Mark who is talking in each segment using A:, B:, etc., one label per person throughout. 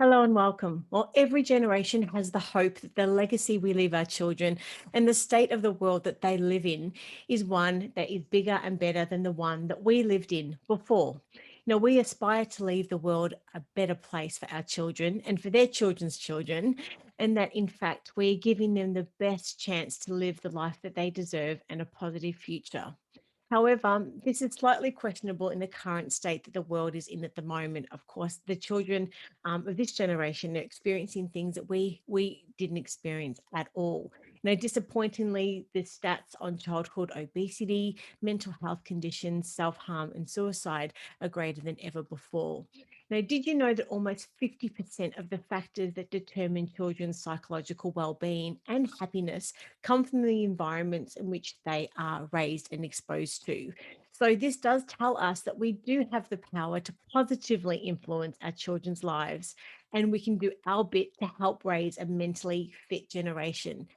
A: Hello and welcome. Well, every generation has the hope that the legacy we leave our children and the state of the world that they live in is one that is bigger and better than the one that we lived in before. We aspire to leave the world a better place for our children and for their children's children, and that in fact, we're giving them the best chance to live the life that they deserve and a positive future. However, this is slightly questionable in the current state that the world is in at the moment. Of course, the children of this generation are experiencing things that we didn't experience at all. Disappointingly, the stats on childhood obesity, mental health conditions, self-harm, and suicide are greater than ever before. Now, did you know that almost 50% of the factors that determine children's psychological well-being and happiness come from the environments in which they are raised and exposed to? So, this does tell us that we do have the power to positively influence our children's lives, and we can do our bit to help raise a mentally fit generation.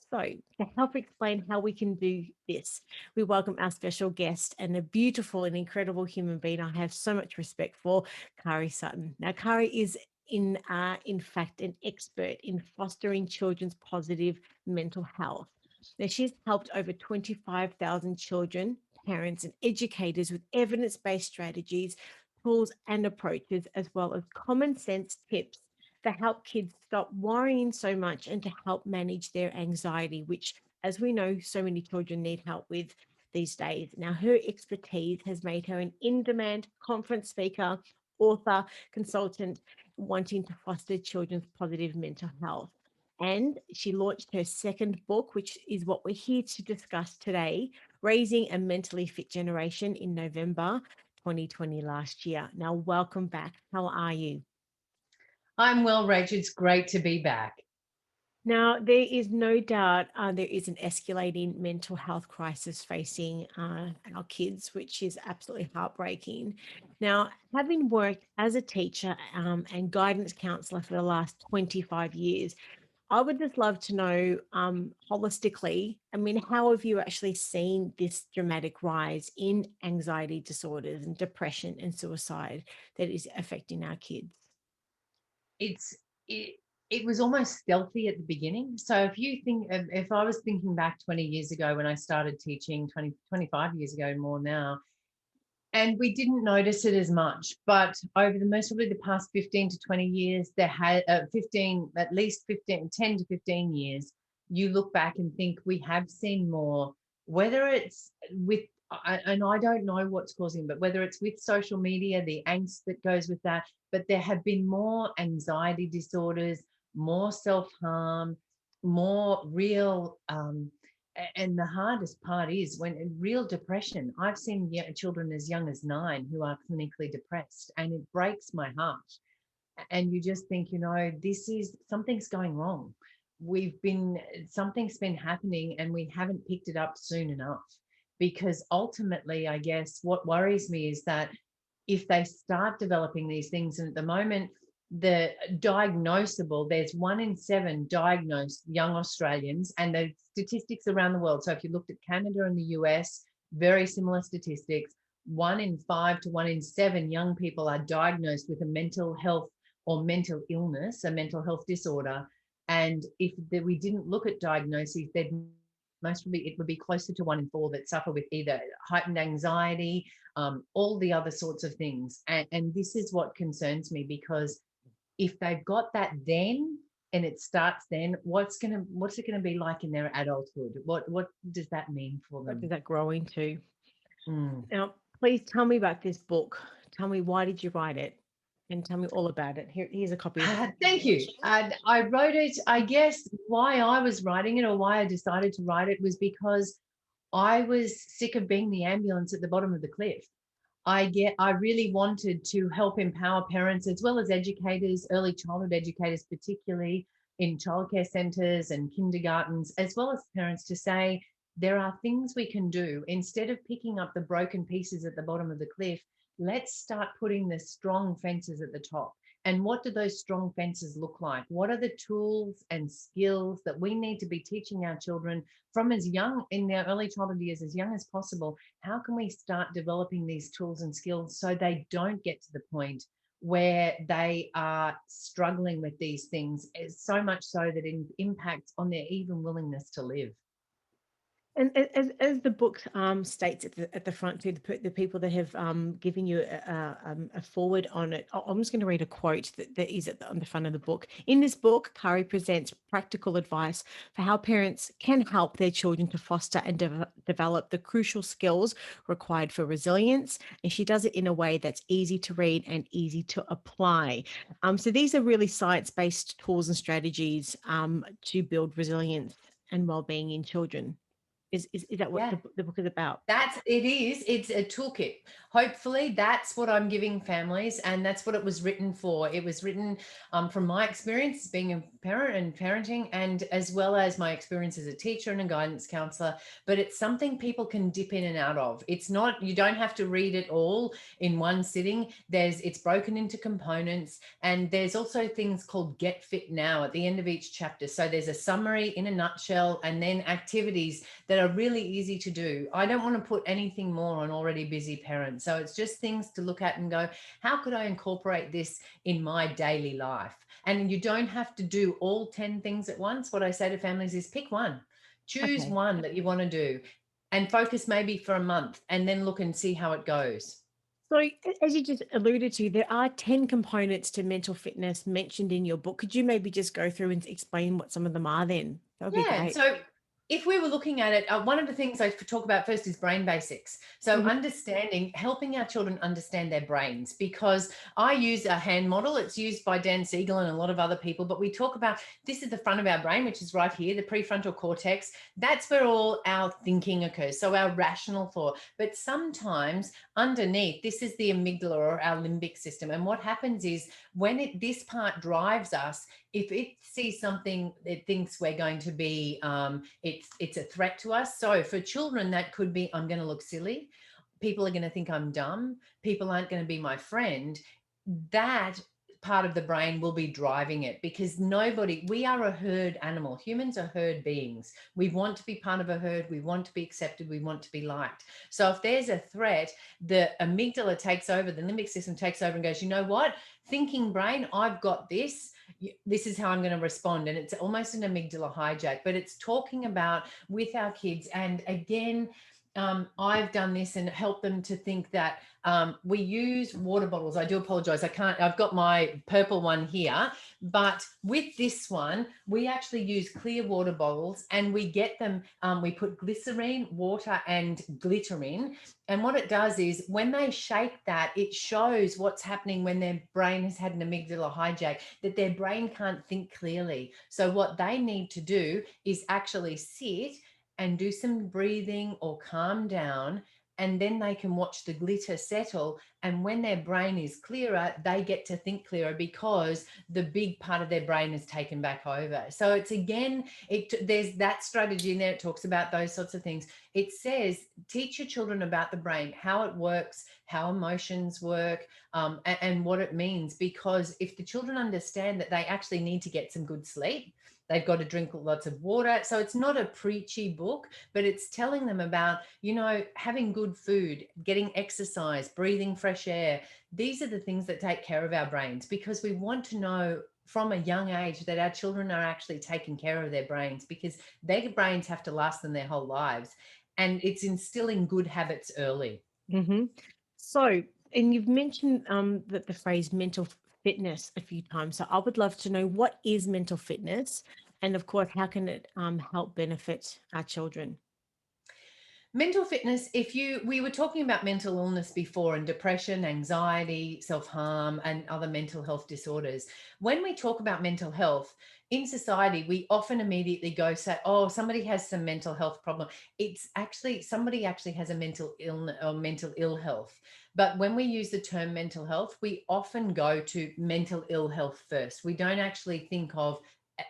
A: So, to help explain how we can do this, we welcome our special guest and a beautiful and incredible human being I have so much respect for, Kari Sutton. Now, Kari is in fact, an expert in fostering children's positive mental health. Now, she's helped over 25,000 children, parents, and educators with evidence based strategies, tools, and approaches, as well as common sense tips that help kids stop worrying so much and to help manage their anxiety, which, as we know, so many children need help with these days. Now, her expertise has made her an in demand conference speaker, author, consultant, wanting to foster children's positive mental health. And she launched her second book, which is what we're here to discuss today, Raising a Mentally Fit Generation, in November 2020 last year. Now, welcome back. How are you?
B: I'm well, Rach. It's great to be back.
A: Now, there is no doubt there is an escalating mental health crisis facing our kids, which is absolutely heartbreaking. Now, having worked as a teacher and guidance counselor for the last 25 years, I would just love to know holistically, I mean, how have you actually seen this dramatic rise in anxiety disorders and depression and suicide that is affecting our kids?
B: It's it, it was almost stealthy at the beginning. So if I was thinking back 20 years ago when I started teaching, 25 years ago more now, and we didn't notice it as much, but over the most probably the past 15 to 20 years, there had 15, at least 15, 10 to 15 years, you look back and think we have seen more, whether it's with, and I don't know what's causing, but whether it's with social media, the angst that goes with that, but there have been more anxiety disorders, more self-harm, more real and the hardest part is when real depression. I've seen children as young as 9 who are clinically depressed, and it breaks my heart. And you just think, this is something's going wrong. Something's been happening, and we haven't picked it up soon enough. Because ultimately, I guess what worries me is that if they start developing these things, and at the moment, the diagnosable, there's 1 in 7 diagnosed young Australians, and the statistics around the world. So if you looked at Canada and the US, very similar statistics. 1 in 5 to 1 in 7 young people are diagnosed with a mental health or mental illness, a mental health disorder. And if we didn't look at diagnoses, they'd most probably it would be closer to 1 in 4 that suffer with either heightened anxiety, all the other sorts of things. And this is what concerns me, because if they've got that then and it starts then, what's it gonna be like in their adulthood? What does that mean for
A: What does
B: them?
A: that grow into?
B: Mm.
A: Now, please tell me about this book. Tell me, why did you write it? And tell me all about it. Here's a copy of the book.
B: Thank you. I wrote it. I guess why I was writing it, or why I decided to write it, was because I was sick of being the ambulance at the bottom of the cliff. I really wanted to help empower parents as well as educators, early childhood educators, particularly in childcare centres and kindergartens, as well as parents, to say there are things we can do. Instead of picking up the broken pieces at the bottom of the cliff, let's start putting the strong fences at the top. And what do those strong fences look like? What are the tools and skills that we need to be teaching our children from as young in their early childhood years, as young as possible? How can we start developing these tools and skills so they don't get to the point where they are struggling with these things, so much so that it impacts on their even willingness to live.
A: And as the book states at the front to the people that have given you a forward on it, I'm just going to read a quote that is on the front of the book. In this book, Kari presents practical advice for how parents can help their children to foster and develop the crucial skills required for resilience. And she does it in a way that's easy to read and easy to apply. So these are really science-based tools and strategies to build resilience and well-being in children. Is that what
B: Yeah.
A: the book is about?
B: It's a toolkit. Hopefully that's what I'm giving families, and that's what it was written for. It was written from my experience being a parent and parenting, and as well as my experience as a teacher and a guidance counselor. But it's something people can dip in and out of. It's not, you don't have to read it all in one sitting. It's broken into components, and there's also things called Get Fit Now at the end of each chapter. So there's a summary in a nutshell, and then activities that are really easy to do. I don't want to put anything more on already busy parents. So it's just things to look at and go, how could I incorporate this in my daily life? And you don't have to do all 10 things at once. What I say to families is pick one, choose
A: Okay.
B: one that you want to do and focus maybe for a month and then look and see how it goes.
A: So, as you just alluded to, there are 10 components to mental fitness mentioned in your book. Could you maybe just go through and explain what some of them are then? That would be
B: Yeah.
A: great.
B: So if we were looking at it, one of the things I talk about first is brain basics. So
A: Mhm.
B: helping our children understand their brains, because I use a hand model. It's used by Dan Siegel and a lot of other people, but we talk about this is the front of our brain, which is right here, the prefrontal cortex. That's where all our thinking occurs. So our rational thought. But sometimes underneath, this is the amygdala or our limbic system. And what happens is when this part drives us, if it sees something it thinks we're going to be it's a threat to us. So for children that could be, I'm going to look silly, people are going to think I'm dumb, people aren't going to be my friend. That part of the brain will be driving it, because we are a herd animal. Humans are herd beings. We want to be part of a herd, we want to be accepted, we want to be liked. So if there's a threat, the amygdala takes over, the limbic system takes over and goes, you know what, thinking brain, I've got this, this is how I'm going to respond. And it's almost an amygdala hijack, but it's talking about with our kids. And again, I've done this and helped them to think that we use water bottles. I do apologize. I've got my purple one here, but with this one, we actually use clear water bottles and we get them, we put glycerine, water, and glitter in. And what it does is when they shake that, it shows what's happening when their brain has had an amygdala hijack, that their brain can't think clearly. So what they need to do is actually sit and do some breathing or calm down, and then they can watch the glitter settle. And when their brain is clearer, they get to think clearer because the big part of their brain is taken back over. So it's again, there's that strategy in there. It talks about those sorts of things. It says teach your children about the brain, how it works, how emotions work, and what it means. Because if the children understand that they actually need to get some good sleep, they've got to drink lots of water. So it's not a preachy book, but it's telling them about, having good food, getting exercise, breathing fresh air. These are the things that take care of our brains, because we want to know from a young age that our children are actually taking care of their brains, because their brains have to last them their whole lives. And it's instilling good habits early.
A: Mhm. So, and you've mentioned that the phrase mental fitness a few times. So, I would love to know, what is mental fitness, and of course, how can it help benefit our children?
B: Mental fitness, we were talking about mental illness before, and depression, anxiety, self-harm, and other mental health disorders. When we talk about mental health in society, we often immediately go say, oh, somebody has some mental health problem. It's actually, somebody actually has a mental illness or mental ill health. But when we use the term mental health, we often go to mental ill health first. We don't actually think of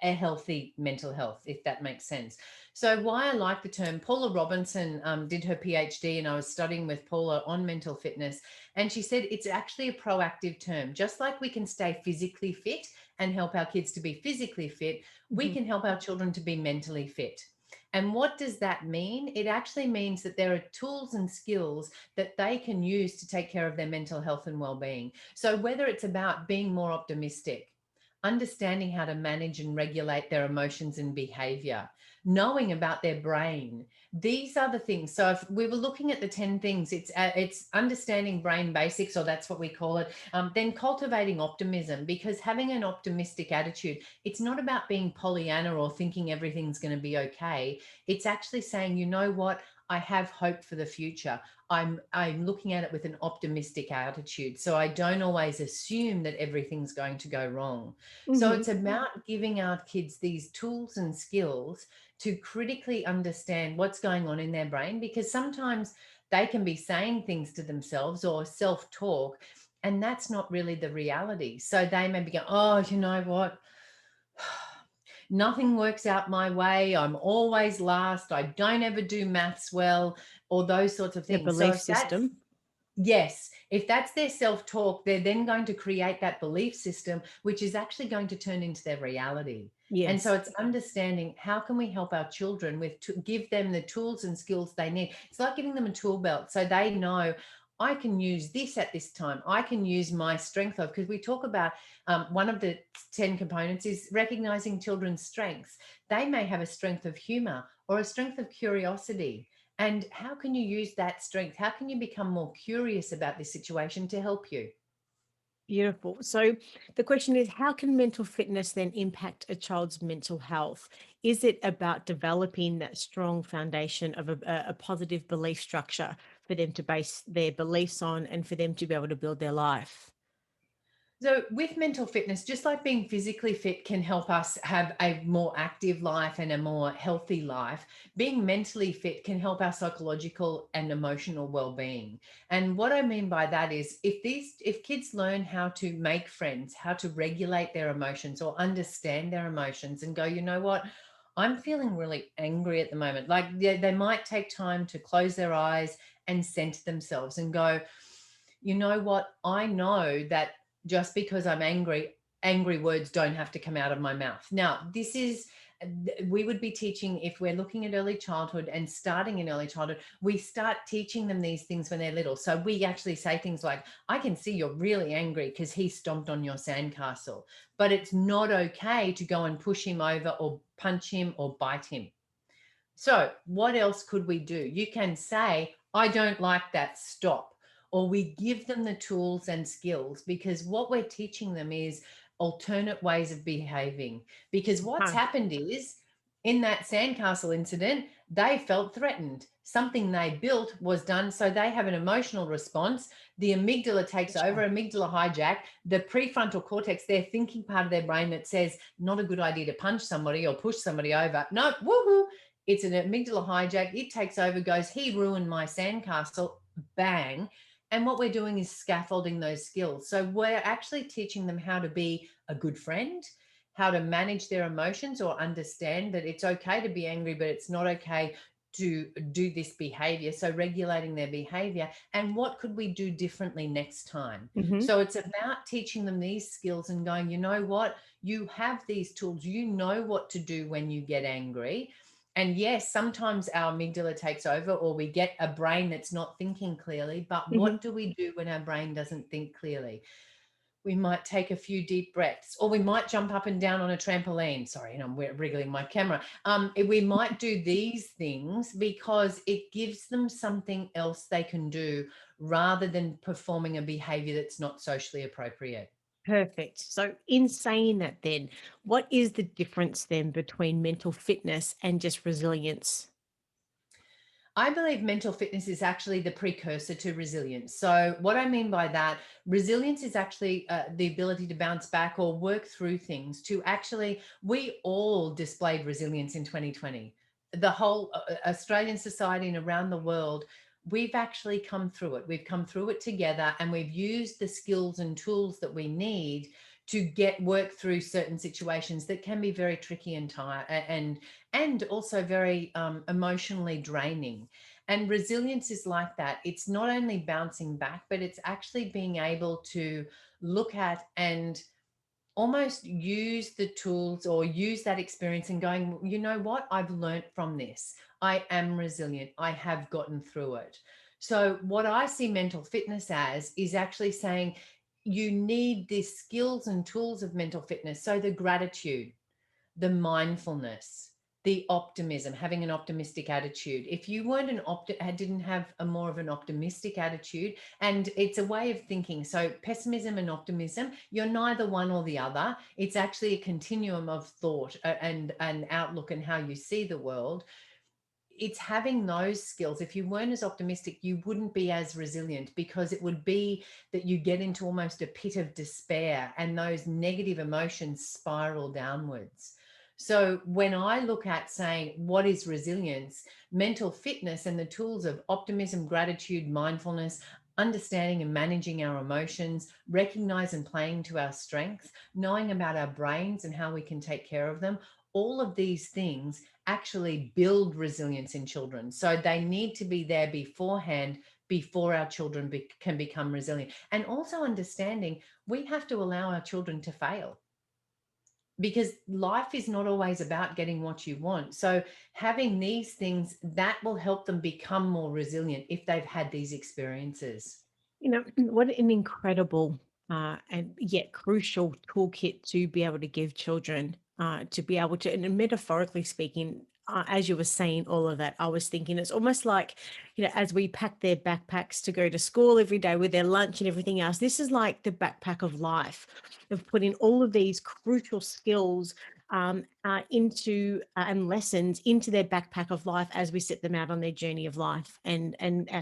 B: a healthy mental health, if that makes sense. So why I like the term, Paula Robinson did her PhD, and I was studying with Paula on mental fitness. And she said it's actually a proactive term. Just like we can stay physically fit and help our kids to be physically fit, we
A: Mhm.
B: can help our children to be mentally fit. And what does that mean? It actually means that there are tools and skills that they can use to take care of their mental health and well-being. So whether it's about being more optimistic, understanding how to manage and regulate their emotions and behavior, knowing about their brain, these are the things. So if we were looking at the 10 things, it's understanding brain basics, or that's what we call it. Then cultivating optimism, because having an optimistic attitude, it's not about being Pollyanna or thinking everything's going to be okay. It's actually saying, you know what, I have hope for the future. I'm looking at it with an optimistic attitude, so I don't always assume that everything's going to go wrong. So
A: Hmm.
B: it's about giving our kids these tools and skills to critically understand what's going on in their brain, because sometimes they can be saying things to themselves or self-talk, and that's not really the reality. So they may be going, oh, you know what, nothing works out my way, I'm always last, I don't ever do maths well, or those sorts of
A: The
B: things. So
A: belief
B: if that's,
A: system.
B: yes, if that's their self-talk, they're then going to create that belief system, which is actually going to turn into their reality. And so
A: Yes.
B: it's understanding, how can we help our children with, to give them the tools and skills they need. It's like giving them a tool belt, so they know, I can use this at this time, I can use my strength of, because we talk about one of the 10 components is recognizing children's strengths. They may have a strength of humor or a strength of curiosity. And how can you use that strength? How can you become more curious about this situation to help you?
A: Beautiful. So the question is, how can mental fitness then impact a child's mental health? Is it about developing that strong foundation of a positive belief structure for them to base their beliefs on and for them to be able to build their life?
B: So, with mental fitness, just like being physically fit can help us have a more active life and a more healthy life, being mentally fit can help our psychological and emotional well-being. And what I mean by that is, if kids learn how to make friends, how to regulate their emotions or understand their emotions and go, you know what, I'm feeling really angry at the moment. Like they might take time to close their eyes and center themselves and go, you know what, I know that just because I'm angry, angry words don't have to come out of my mouth. Now, this is, we would be teaching, if we're looking at early childhood and starting in early childhood, we start teaching them these things when they're little. So we actually say things like, I can see you're really angry because he stomped on your sandcastle, but it's not okay to go and push him over or punch him or bite him. So, what else could we do? You can say, I don't like that, stop. Or we give them the tools and skills, because what we're teaching them is alternate ways of behaving. Because what's
A: Huh.
B: happened is, in that sandcastle incident, they felt threatened. Something they built was done. So they have an emotional response. The amygdala takes over,
A: Gotcha.
B: amygdala hijack, the prefrontal cortex, their thinking part of their brain that says, not a good idea to punch somebody or push somebody over. No, woohoo, it's an amygdala hijack. It takes over, goes, he ruined my sandcastle, bang. And what we're doing is scaffolding those skills. So we're actually teaching them how to be a good friend, how to manage their emotions or understand that it's okay to be angry, but it's not okay to do this behavior. So regulating their behavior and what could we do differently next time?
A: Hmm.
B: So it's about teaching them these skills and going, you know what? You have these tools. You know what to do when you get angry. And yes, sometimes our amygdala takes over or we get a brain that's not thinking clearly. But
A: Hmm.
B: what do we do when our brain doesn't think clearly? We might take a few deep breaths, or we might jump up and down on a trampoline. Sorry, and I'm wriggling my camera. We might do these things because it gives them something else they can do rather than performing a behavior that's not socially appropriate.
A: Perfect. So, in saying that, then, what is the difference then between mental fitness and just resilience?
B: I believe mental fitness is actually the precursor to resilience. So, what I mean by that, resilience is actually the ability to bounce back or work through things. To actually, we all displayed resilience in 2020. The whole Australian society and around the world, we've actually come through it. We've come through it together, and we've used the skills and tools that we need to get work through certain situations that can be very tricky and tired and also very emotionally draining. And resilience is like that. It's not only bouncing back, but it's actually being able to look at and almost use the tools or use that experience and going, you know what, I've learnt from this. I am resilient. I have gotten through it. So, what I see mental fitness as is actually saying you need the skills and tools of mental fitness. So, the gratitude, the mindfulness, the optimism, having an optimistic attitude. If you weren't didn't have a more of an optimistic attitude, and it's a way of thinking. So pessimism and optimism, you're neither one or the other. It's actually a continuum of thought and outlook and how you see the world. It's having those skills. If you weren't as optimistic, you wouldn't be as resilient, because it would be that you get into almost a pit of despair and those negative emotions spiral downwards. So when I look at saying what is resilience, mental fitness and the tools of optimism, gratitude, mindfulness, understanding and managing our emotions, recognize and playing to our strengths, knowing about our brains and how we can take care of them, all of these things actually build resilience in children. So they need to be there beforehand, before our children can become resilient. And also understanding we have to allow our children to fail, because life is not always about getting what you want. So having these things that will help them become more resilient if they've had these experiences.
A: What an incredible and yet crucial toolkit to be able to give children, to be able to, and metaphorically speaking, as you were saying all of that, I was thinking it's almost like, as we pack their backpacks to go to school every day with their lunch and everything else, this is like the backpack of life, of putting all of these crucial skills into and lessons into their backpack of life as we set them out on their journey of life and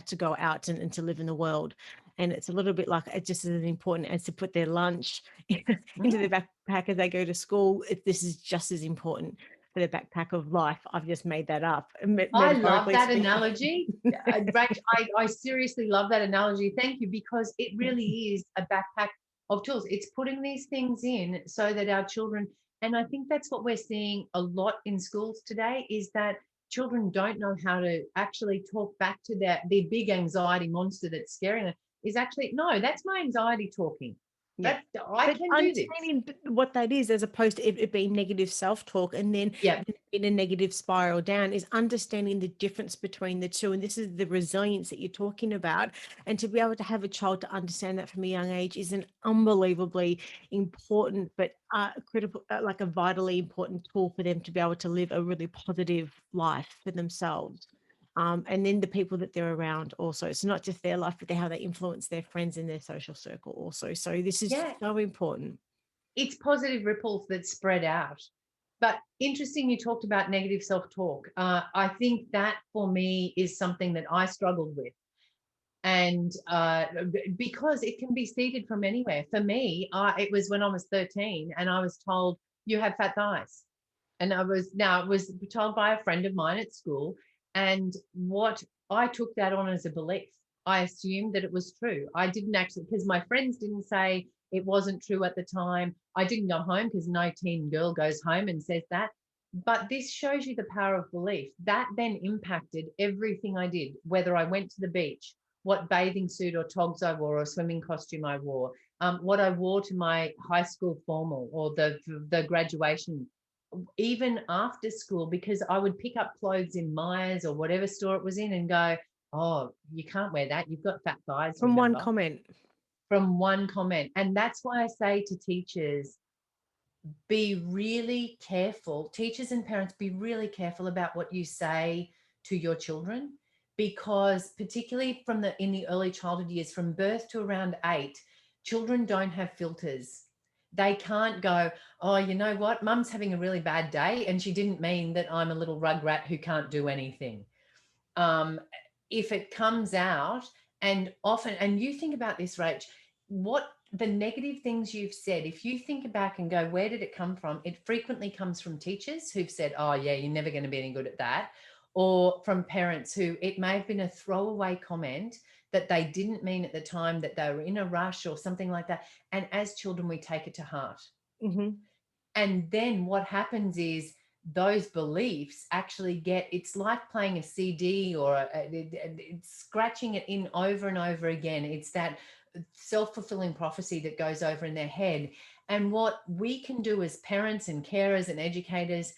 A: to go out and to live in the world. And it's a little bit like it's just as important as to put their lunch into their
B: Mm.
A: backpack as they go to school. This is just as important for the backpack of life. I've just made that up,
B: I love
A: metaphorically
B: that
A: speaking.
B: analogy. Rach, I seriously love that analogy. Thank you, because it really is a backpack of tools. It's putting these things in so that our children, and I think that's what we're seeing a lot in schools today, is that children don't know how to actually talk back to their big anxiety monster that's scaring them. Is actually, no, that's my anxiety talking.
A: Yeah.
B: That I
A: But
B: can do this.
A: understanding what that is, as opposed to it being negative self-talk and then
B: Yeah.
A: in a negative spiral down, is understanding the difference between the two. And this is the resilience that you're talking about. And to be able to have a child to understand that from a young age is an unbelievably important, but critical, like a vitally important tool for them to be able to live a really positive life for themselves. And then the people that they're around also. It's not just their life, but how they influence their friends in their social circle also. So this is
B: Yeah.
A: so important.
B: It's positive ripples that spread out. But interesting, you talked about negative self talk. I think that for me is something that I struggled with. And because it can be seeded from anywhere. For me, it was when I was 13 and I was told, you have fat thighs. And it was told by a friend of mine at school. And what I took that on as a belief. I assumed that it was true. I didn't actually, because my friends didn't say it wasn't true at the time. I didn't go home, because no teen girl goes home and says that. But this shows you the power of belief. That then impacted everything I did, whether I went to the beach, what bathing suit or togs I wore or swimming costume I wore, what I wore to my high school formal or the graduation, even after school, because I would pick up clothes in Myers or whatever store it was in and go, oh, you can't wear that. You've got fat thighs,
A: From one
B: remember?
A: comment.
B: From one comment. And that's why I say to teachers, be really careful. Teachers and parents, be really careful about what you say to your children, because particularly in the early childhood years, from birth to around 8, children don't have filters. They can't go, oh, you know what, mum's having a really bad day and she didn't mean that I'm a little rugrat who can't do anything. um, if it comes out, and often, and you think about this, Rach, what the negative things you've said, if you think back and go, where did it come from? It frequently comes from teachers who've said, oh, yeah, you're never going to be any good at that. Or from parents who it may have been a throwaway comment that they didn't mean at the time, that they were in a rush or something like that. And as children, we take it to heart.
A: Mm-hmm.
B: And then what happens is those beliefs actually it's like playing a CD or it's scratching it in over and over again. It's that self-fulfilling prophecy that goes over in their head. And what we can do as parents and carers and educators,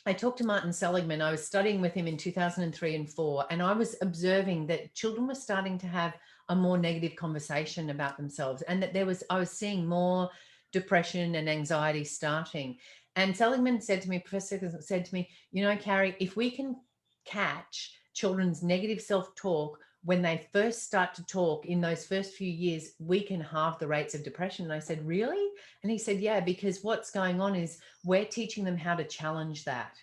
B: I talked to Martin Seligman. I was studying with him in 2003 and 4, and I was observing that children were starting to have a more negative conversation about themselves, and that I was seeing more depression and anxiety starting. And Seligman said to me, Professor said to me, you know, Kari, if we can catch children's negative self-talk when they first start to talk in those first few years, we can halve the rates of depression. And I said, really? And he said, yeah, because what's going on is we're teaching them how to challenge that.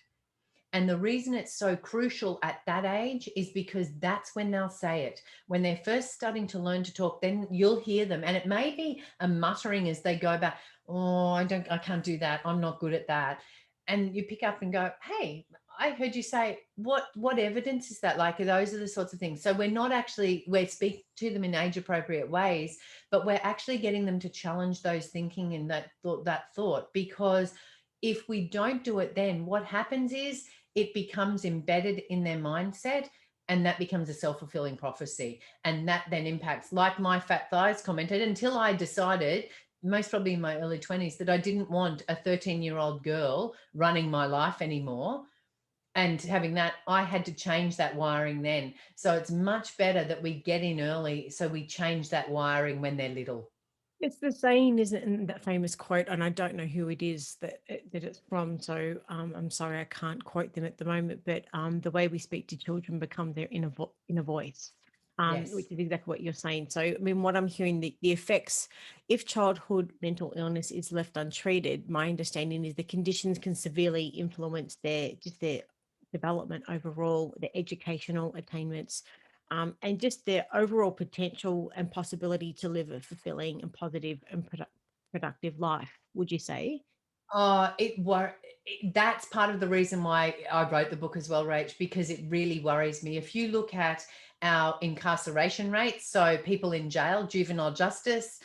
B: And the reason it's so crucial at that age is because that's when they'll say it. When they're first starting to learn to talk, then you'll hear them. And it may be a muttering as they go back, oh, I can't do that. I'm not good at that. And you pick up and go, hey, I heard you say, what evidence is that? Like, those are the sorts of things. So we're speaking to them in age appropriate ways, but we're actually getting them to challenge those thinking and that thought, because if we don't do it, then what happens is it becomes embedded in their mindset, and that becomes a self-fulfilling prophecy. And that then impacts, like my fat thighs commented, until I decided, most probably in my early 20s, that I didn't want a 13-year-old girl running my life anymore. And having that, I had to change that wiring then. So it's much better that we get in early, so we change that wiring when they're little.
A: It's the saying, isn't it, in that famous quote, and I don't know who it is that it's from, so I'm sorry I can't quote them at the moment, but the way we speak to children become their inner voice,
B: Yes.
A: which is exactly what you're saying. So, I mean, what I'm hearing, the effects, if childhood mental illness is left untreated, my understanding is the conditions can severely influence their development overall, their educational attainments, and just their overall potential and possibility to live a fulfilling and positive and productive life, would you say?
B: Oh, that's part of the reason why I wrote the book as well, Rach, because it really worries me. If you look at our incarceration rates, so people in jail, juvenile justice,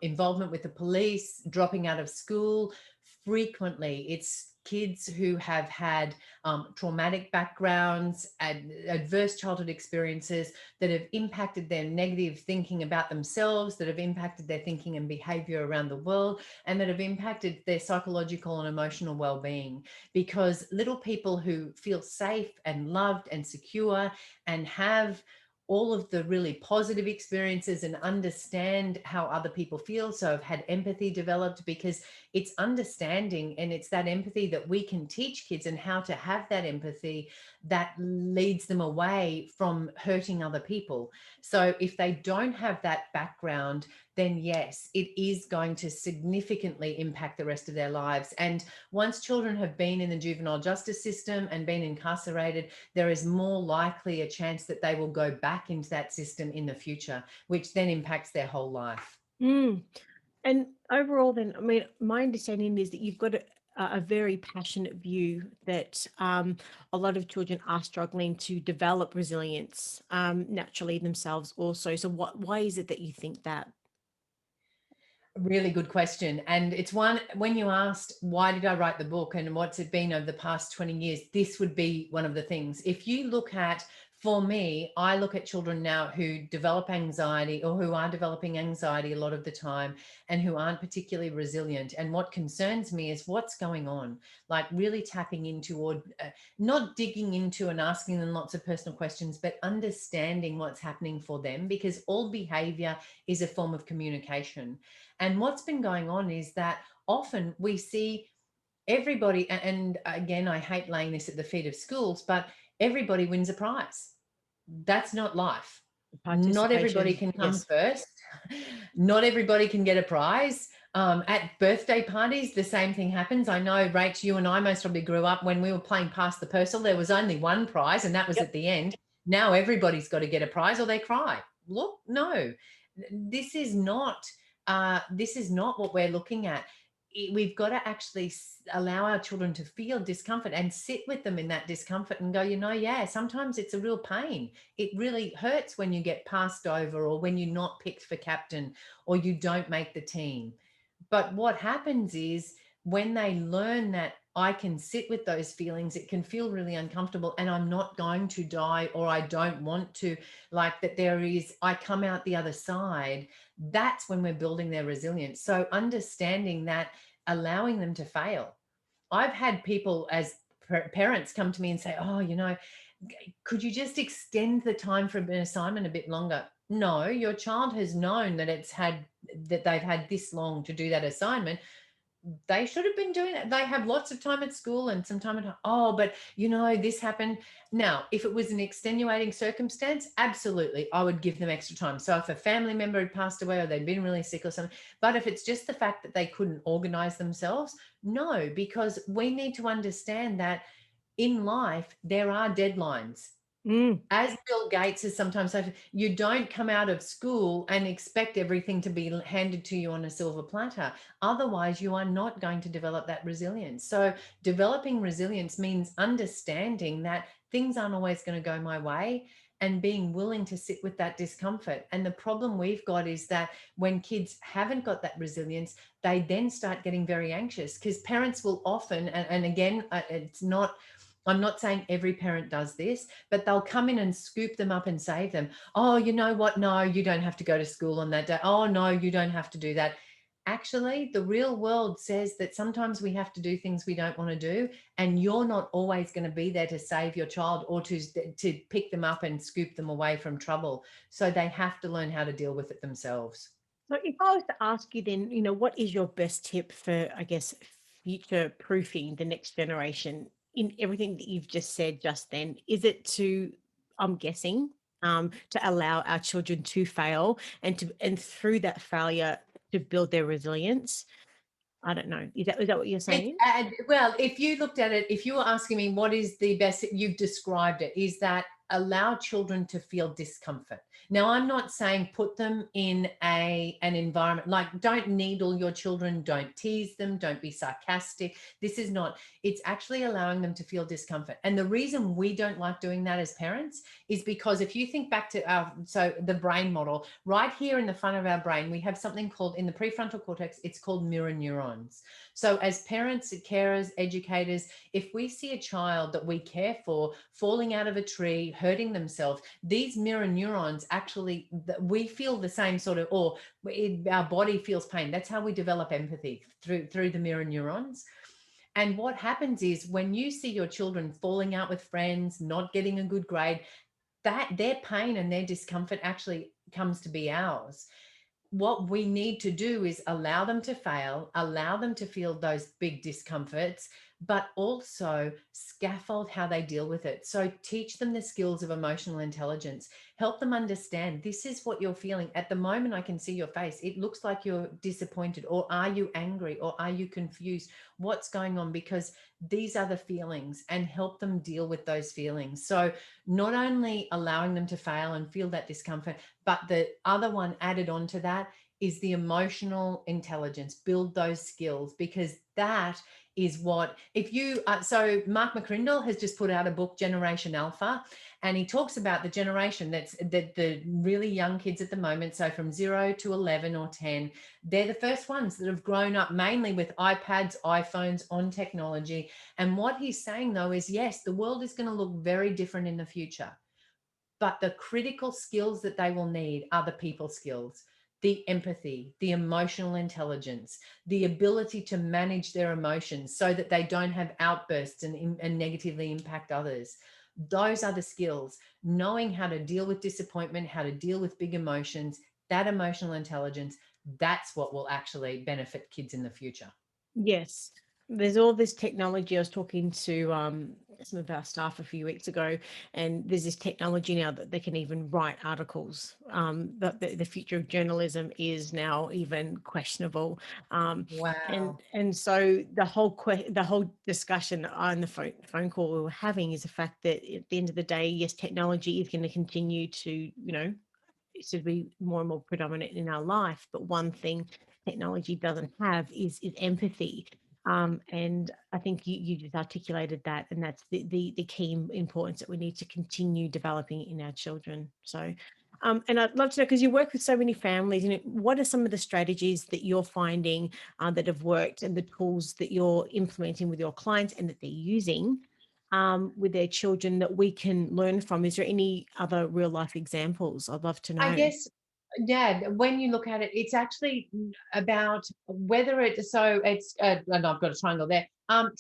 B: involvement with the police, dropping out of school, frequently it's kids who have had traumatic backgrounds and adverse childhood experiences that have impacted their negative thinking about themselves, that have impacted their thinking and behavior around the world, and that have impacted their psychological and emotional well-being. Because little people who feel safe and loved and secure and have all of the really positive experiences and understand how other people feel, so have had empathy developed, because it's understanding and it's that empathy that we can teach kids, and how to have that empathy that leads them away from hurting other people. So if they don't have that background, then yes, it is going to significantly impact the rest of their lives. And once children have been in the juvenile justice system and been incarcerated, there is more likely a chance that they will go back into that system in the future, which then impacts their whole life.
A: Mm. And overall, then, I mean, my understanding is that you've got a very passionate view that a lot of children are struggling to develop resilience naturally themselves also. So why is it that you think that?
B: Really good question. And it's one, when you asked, why did I write the book and what's it been over the past 20 years? This would be one of the things. If you look at, for me, I look at children now who develop anxiety, or who are developing anxiety a lot of the time, and who aren't particularly resilient. And what concerns me is what's going on, like really tapping into, or not digging into and asking them lots of personal questions, but understanding what's happening for them, because all behavior is a form of communication. And what's been going on is that often we see everybody, and again, I hate laying this at the feet of schools, but everybody wins a prize. That's not life. Not everybody
A: Participation,
B: can come
A: yes.
B: first. Not everybody can get a prize. At birthday parties, the same thing happens. I know, Rach, you and I most probably grew up when we were playing Pass the Parcel. There was only one prize, and that was
A: Yep.
B: at the end. Now everybody's got to get a prize or they cry. Look, no, this is not. This is not what we're looking at. We've got to actually allow our children to feel discomfort and sit with them in that discomfort and go, you know, yeah, sometimes it's a real pain. It really hurts when you get passed over, or when you're not picked for captain, or you don't make the team. But what happens is, when they learn that I can sit with those feelings, it can feel really uncomfortable, and I'm not going to die, or I don't want to, like that, I come out the other side, That's when we're building their resilience. So understanding that, allowing them to fail. I've had people as parents come to me and say, oh, could you just extend the time for an assignment a bit longer? No, your child has known that they've had this long to do that assignment. They should have been doing it. They have lots of time at school and some time at home. Oh, but this happened. Now, if it was an extenuating circumstance, absolutely, I would give them extra time. So if a family member had passed away or they'd been really sick or something, but if it's just the fact that they couldn't organize themselves, no, because we need to understand that in life, there are deadlines.
A: Mm.
B: As Bill Gates has sometimes said, you don't come out of school and expect everything to be handed to you on a silver platter. Otherwise, you are not going to develop that resilience. So, developing resilience means understanding that things aren't always going to go my way and being willing to sit with that discomfort. And the problem we've got is that when kids haven't got that resilience, they then start getting very anxious because parents will often, and again, it's not. I'm not saying every parent does this, but they'll come in and scoop them up and save them. Oh, you know what? No, you don't have to go to school on that day. Oh, no, you don't have to do that. Actually, the real world says that sometimes we have to do things we don't want to do, and you're not always going to be there to save your child or to pick them up and scoop them away from trouble. So they have to learn how to deal with it themselves.
A: So if I was to ask you then, what is your best tip for, I guess, future proofing the next generation in everything that you've just said just then? Is it to, I'm guessing, to allow our children to fail and through that failure to build their resilience? I don't know. Is that what you're
B: It's
A: saying?
B: well, if you looked at it, if you were asking me what is the best, you've described it, is that allow children to feel discomfort. Now, I'm not saying put them in an environment like don't needle your children, don't tease them, don't be sarcastic. This is not, it's actually allowing them to feel discomfort. And the reason we don't like doing that as parents is because if you think back to the brain model, right here in the front of our brain, we have something called in the prefrontal cortex, it's called mirror neurons. So, as parents, carers, educators, if we see a child that we care for falling out of a tree, hurting themselves, these mirror neurons actually, we feel the same sort of, or our body feels pain. That's how we develop empathy through the mirror neurons. And what happens is when you see your children falling out with friends, not getting a good grade, that their pain and their discomfort actually comes to be ours. What we need to do is allow them to fail, allow them to feel those big discomforts, but also scaffold how they deal with it. So teach them the skills of emotional intelligence, help them understand this is what you're feeling. At the moment, I can see your face. It looks like you're disappointed, or are you angry, or are you confused? What's going on? Because these are the feelings, and help them deal with those feelings. So not only allowing them to fail and feel that discomfort, but the other one added on to that is the emotional intelligence. Build those skills, because that is what, if you, so Mark McCrindle has just put out a book, Generation Alpha, and he talks about the generation that the really young kids at the moment, so from 0 to 11 or 10, they're the first ones that have grown up mainly with iPads, iPhones, on technology. And what he's saying though is, yes, the world is going to look very different in the future, but the critical skills that they will need are the people skills, the empathy, the emotional intelligence, the ability to manage their emotions so that they don't have outbursts and negatively impact others. Those are the skills. Knowing how to deal with disappointment, how to deal with big emotions, that emotional intelligence, that's what will actually benefit kids in the future.
A: Yes. There's all this technology. I was talking to some of our staff a few weeks ago, and there's this technology now that they can even write articles. The future of journalism is now even questionable.
B: Wow.
A: And so the whole discussion on the phone call we were having is the fact that at the end of the day, yes, technology is going to continue to, to be more and more predominant in our life. But one thing technology doesn't have is empathy. And I think you just articulated that, and that's the key importance that we need to continue developing in our children. So, and I'd love to know, because you work with so many families, what are some of the strategies that you're finding that have worked, and the tools that you're implementing with your clients and that they're using with their children that we can learn from? Is there any other real life examples? I'd love to
B: I
A: know.
B: guess Yeah, when you look at it, it's actually about whether it, so it's, and I've got a triangle there.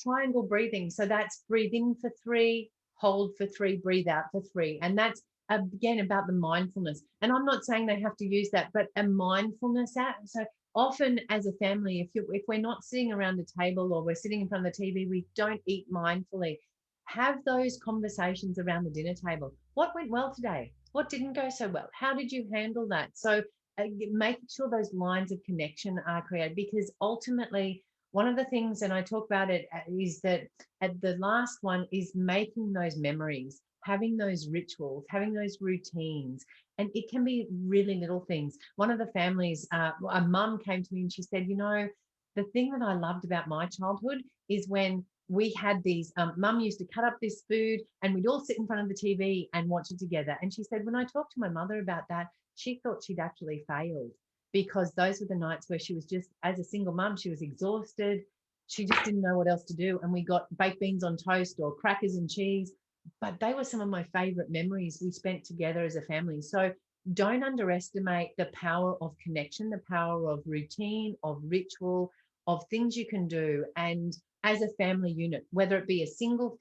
B: Triangle breathing. So that's breathe in for 3, hold for 3, breathe out for 3. And that's again about the mindfulness. And I'm not saying they have to use that, but a mindfulness app. So often as a family, if we're not sitting around a table or we're sitting in front of the TV, we don't eat mindfully. Have those conversations around the dinner table. What went well today? What didn't go so well? How did you handle that? So making sure those lines of connection are created, because ultimately one of the things, and I talk about it, is that at the last one is making those memories, having those rituals, having those routines. And it can be really little things. One of the families, a mum came to me and she said, the thing that I loved about my childhood is when we had these, mum used to cut up this food and we'd all sit in front of the TV and watch it together. And she said, when I talked to my mother about that, she thought she'd actually failed, because those were the nights where she was just, as a single mum, she was exhausted. She just didn't know what else to do. And we got baked beans on toast or crackers and cheese. But they were some of my favorite memories we spent together as a family. So don't underestimate the power of connection, the power of routine, of ritual, of things you can do. And as a family unit, whether it be a single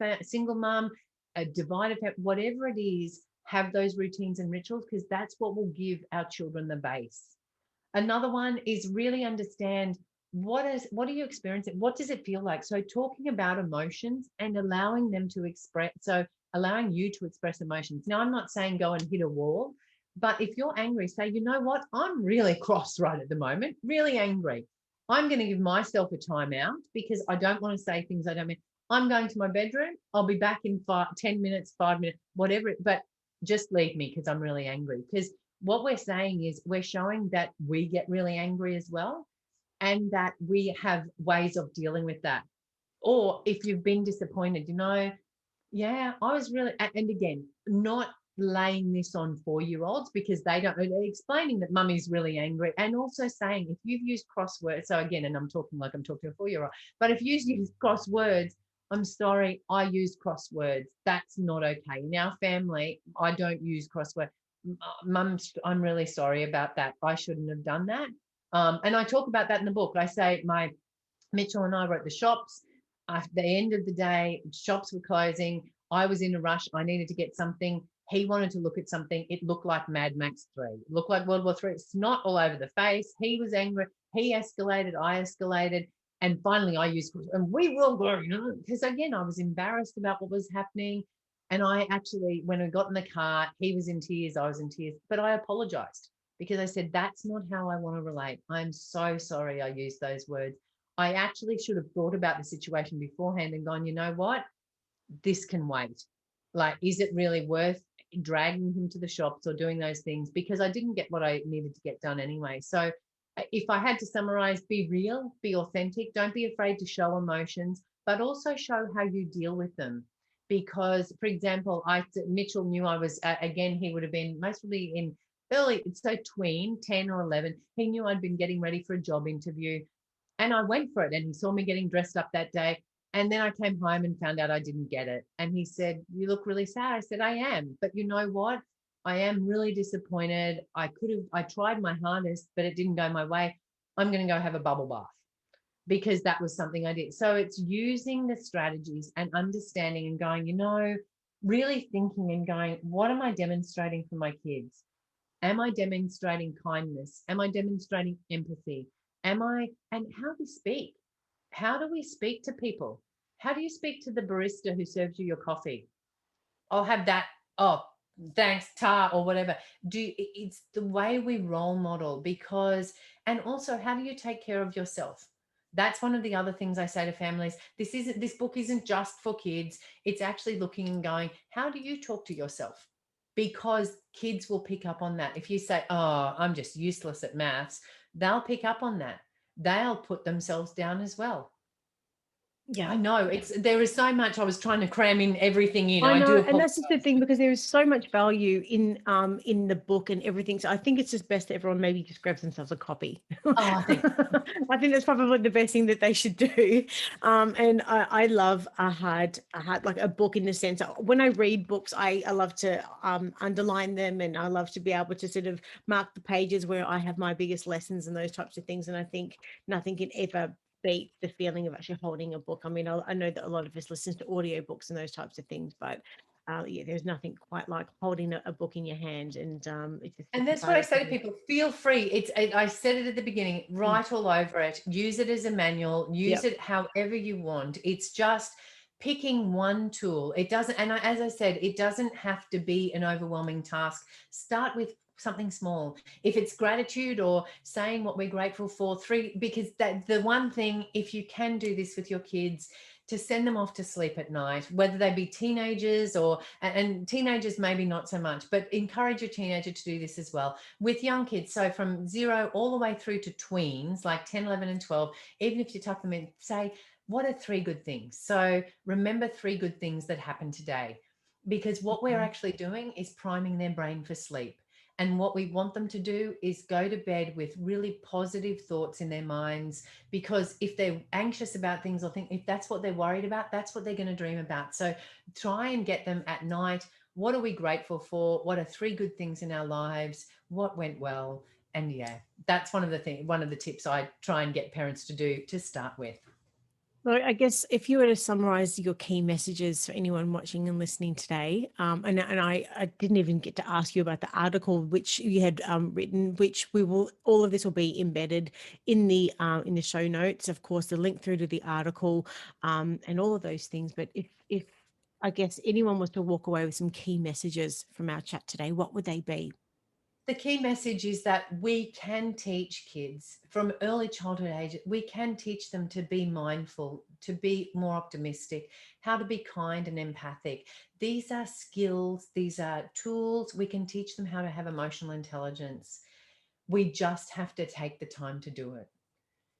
B: mom, a divided family, whatever it is, have those routines and rituals, because that's what will give our children the base. Another one is really understand what are you experiencing? What does it feel like? So talking about emotions and allowing them to express, so allowing you to express emotions. Now, I'm not saying go and hit a wall, but if you're angry, say, you know what? I'm really cross right at the moment, really angry. I'm going to give myself a timeout because I don't want to say things I don't mean. I'm going to my bedroom. I'll be back in 10 minutes, 5 minutes, whatever. But just leave me because I'm really angry. Because what we're saying is we're showing that we get really angry as well, and that we have ways of dealing with that. Or if you've been disappointed, yeah, I was really, and again, not laying this on 4-year-olds because they don't, they're explaining that mummy's really angry, and also saying if you've used crosswords, so again, and I'm talking like I'm talking to a 4-year-old, but if you've used crosswords, I'm sorry, I use crosswords. That's not okay. In our family, I don't use crosswords. Mum, I'm really sorry about that. I shouldn't have done that. And I talk about that in the book. I say my Mitchell and I were at the shops. At the end of the day, shops were closing. I was in a rush. I needed to get something. He wanted to look at something. It looked like Mad Max 3. It looked like World War 3. It's not all over the face. He was angry. He escalated. I escalated. And finally, I used, and we will go, because again, I was embarrassed about what was happening. And I actually, when we got in the car, he was in tears. I was in tears. But I apologized because I said, that's not how I want to relate. I'm so sorry I used those words. I actually should have thought about the situation beforehand and gone, you know what? This can wait. Like, is it really worth dragging him to the shops or doing those things? Because I didn't get what I needed to get done anyway. So, if I had to summarize, be real, be authentic, don't be afraid to show emotions, but also show how you deal with them. Because, for example, Mitchell knew I was, again, he would have been mostly in early, so tween, 10 or 11. He knew I'd been getting ready for a job interview. And I went for it, and he saw me getting dressed up that day. And then I came home and found out I didn't get it. And he said, you look really sad. I said, I am. But you know what? I am really disappointed. I tried my hardest, but it didn't go my way. I'm going to go have a bubble bath because that was something I did. So it's using the strategies and understanding and going, really thinking and going, what am I demonstrating for my kids? Am I demonstrating kindness? Am I demonstrating empathy? And how do we speak? How do we speak to people? How do you speak to the barista who serves you your coffee? I'll have that. Oh, thanks, tar, or whatever. It's the way we role model, because, and also, how do you take care of yourself? That's one of the other things I say to families. This book isn't just for kids. It's actually looking and going, how do you talk to yourself? Because kids will pick up on that. If you say, oh, I'm just useless at maths, they'll pick up on that. They'll put themselves down as well.
A: Yeah.
B: I know there is so much. I was trying to cram in everything in.
A: I
B: I do
A: know, and
B: apologize.
A: that's just the thing, because there is so much value in the book and everything. So I think it's just best that everyone maybe just grabs themselves a copy.
B: Oh, thank you.
A: I think that's probably the best thing that they should do. And I love a hard like a book, in the sense when I read books, I love to underline them, and I love to be able to sort of mark the pages where I have my biggest lessons and those types of things. And I think nothing can ever beat the feeling of actually holding a book. I mean, I know that a lot of us listen to audiobooks and those types of things, but yeah, there's nothing quite like holding a book in your hand, and it's just the
B: And that's what I
A: clarity
B: say to
A: of it.
B: people. Feel free. I said it at the beginning,
A: Mm.
B: write all over it. Use it as a manual. Use
A: Yep.
B: it however you want. It's just picking one tool. It doesn't, and as I said, it doesn't have to be an overwhelming task. Start with something small. If it's gratitude or saying what we're grateful for, because that the one thing, if you can do this with your kids, to send them off to sleep at night, whether they be teenagers or, and teenagers maybe not so much, but encourage your teenager to do this as well with young kids. So from 0 all the way through to tweens, like 10, 11 and 12, even if you tuck them in, say, what are 3 good things? So remember 3 good things that happened today, because what we're
A: Mhm.
B: actually doing is priming their brain for sleep. And what we want them to do is go to bed with really positive thoughts in their minds, because if they're anxious about things, or think if that's what they're worried about, that's what they're going to dream about. So try and get them at night. What are we grateful for? What are 3 good things in our lives? What went well? And yeah, that's one of the tips I try and get parents to do to start with.
A: So I guess if you were to summarize your key messages for anyone watching and listening today, and I didn't even get to ask you about the article which you had written, which we will, all of this will be embedded in the show notes, of course, the link through to the article, and all of those things. But if I guess anyone was to walk away with some key messages from our chat today, what would they be?
B: The key message is that we can teach kids from early childhood age, we can teach them to be mindful, to be more optimistic, how to be kind and empathic. These are skills, these are tools. We can teach them how to have emotional intelligence. We just have to take the time to do it.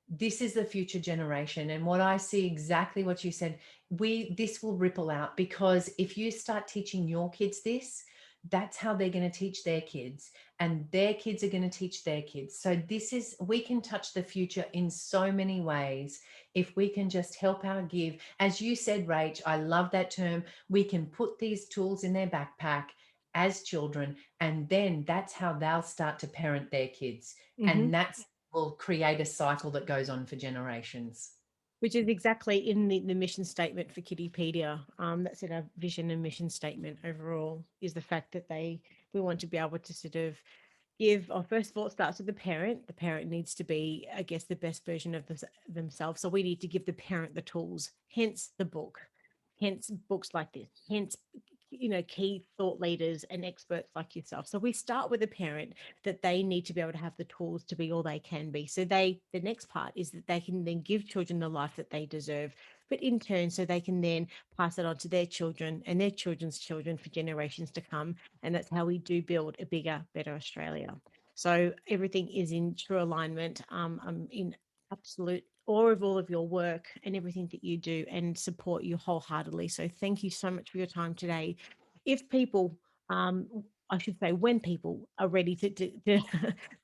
B: This is the future generation, and what I see, exactly what you said, this will ripple out, because if you start teaching your kids this, that's how they're going to teach their kids, and their kids are going to teach their kids. So we can touch the future in so many ways if we can just help our give. As you said, Rach, I love that term. We can put these tools in their backpack as children, and then that's how they'll start to parent their kids,
A: Hmm.
B: and that's will create a cycle that goes on for generations.
A: Which is exactly in the mission statement for Kiddipedia. That's in our vision and mission statement overall, is the fact that we want to be able to sort of give, or first of all, it starts with the parent. The parent needs to be, I guess, the best version of themselves. So we need to give the parent the tools, hence the book, hence books like this, hence key thought leaders and experts like yourself. So we start with the parent, that they need to be able to have the tools to be all they can be. So the next part is that they can then give children the life that they deserve, but in turn, so they can then pass it on to their children and their children's children for generations to come. And that's how we do build a bigger, better Australia. So everything is in true alignment. I'm in absolute awe of all of your work and everything that you do, and support you wholeheartedly. So thank you so much for your time today. If people, I should say, when people are ready to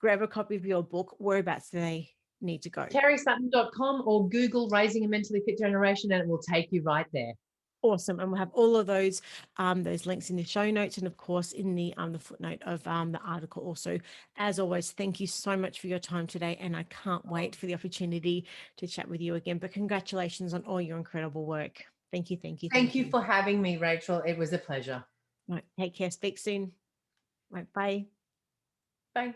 A: grab a copy of your book, whereabouts do they need to go?
B: KariSutton.com, or Google Raising a Mentally Fit Generation, and it will take you right there.
A: Awesome. And we'll have all of those links in the show notes, and of course in the footnote of the article also. As always, thank you so much for your time today, and I can't wait for the opportunity to chat with you again. But congratulations on all your incredible work. Thank you, thank you,
B: Thank
A: thank
B: you
A: you.
B: for having me, Rachel. It was a pleasure.
A: Right, take care. Speak soon. Right, bye.
B: Bye.